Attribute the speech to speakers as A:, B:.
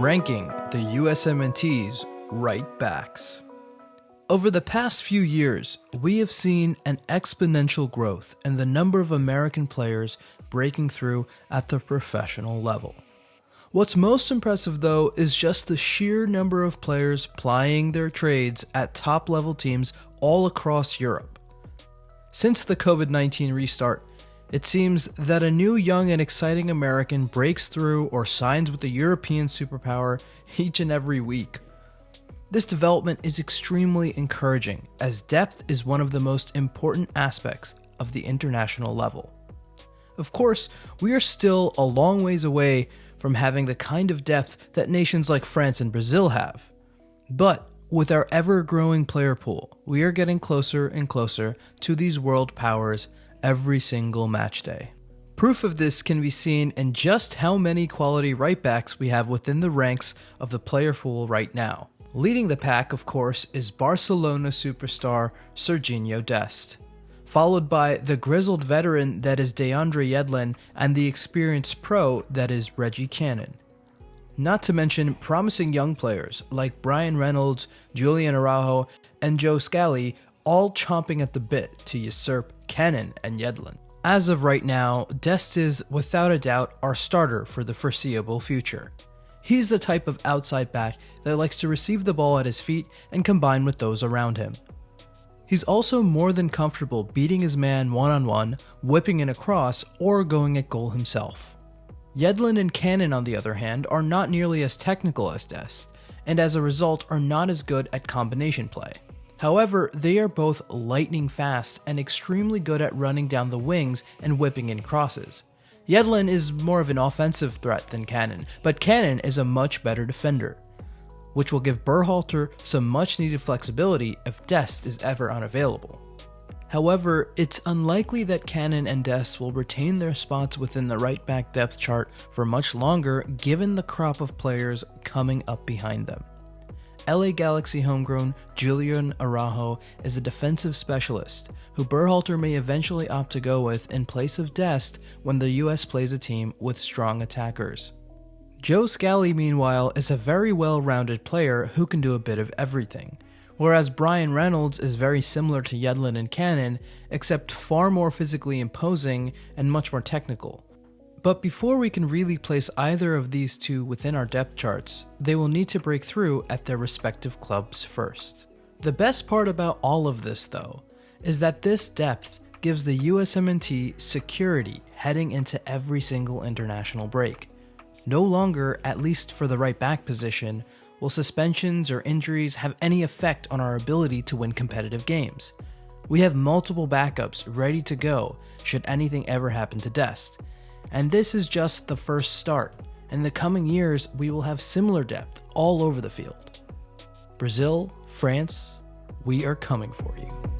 A: ranking the USMNT's right backs. Over the past few years, we have seen an exponential growth in the number of American players breaking through at the professional level. What's most impressive though is just the sheer number of players plying their trades at top-level teams all across Europe. Since the COVID-19 restart, it seems that a new young and exciting American breaks through or signs with a European superpower each and every week. This development is extremely encouraging, as depth is one of the most important aspects of the international level. Of course, we are still a long ways away from having the kind of depth that nations like France and Brazil have. But with our ever-growing player pool, we are getting closer and closer to these world powers every single match day. Proof of this can be seen in just how many quality right backs we have within the ranks of the player pool right now. Leading the pack, of course, is Barcelona superstar Serginho Dest, followed by the grizzled veteran that is DeAndre Yedlin and the experienced pro that is Reggie Cannon. Not to mention promising young players like Brian Reynolds, Julian Araujo, and Joe Scally, all chomping at the bit to usurp Cannon and Yedlin. As of right now, Dest is, without a doubt, our starter for the foreseeable future. He's the type of outside back that likes to receive the ball at his feet and combine with those around him. He's also more than comfortable beating his man one-on-one, whipping in a cross, or going at goal himself. Yedlin and Cannon, on the other hand, are not nearly as technical as Dest, and as a result are not as good at combination play. However, they are both lightning fast and extremely good at running down the wings and whipping in crosses. Yedlin is more of an offensive threat than Cannon, but Cannon is a much better defender, which will give Berhalter some much needed flexibility if Dest is ever unavailable. However, it's unlikely that Cannon and Dest will retain their spots within the right back depth chart for much longer given the crop of players coming up behind them. LA Galaxy homegrown Julian Araujo is a defensive specialist who Berhalter may eventually opt to go with in place of Dest when the US plays a team with strong attackers. Joe Scally, meanwhile, is a very well-rounded player who can do a bit of everything, whereas Brian Reynolds is very similar to Yedlin and Cannon, except far more physically imposing and much more technical. But before we can really place either of these two within our depth charts, they will need to break through at their respective clubs first. The best part about all of this, though, is that this depth gives the USMNT security heading into every single international break. No longer, at least for the right back position, will suspensions or injuries have any effect on our ability to win competitive games. We have multiple backups ready to go should anything ever happen to Dest. And this is just the first start. In the coming years, we will have similar depth all over the field. Brazil, France, we are coming for you.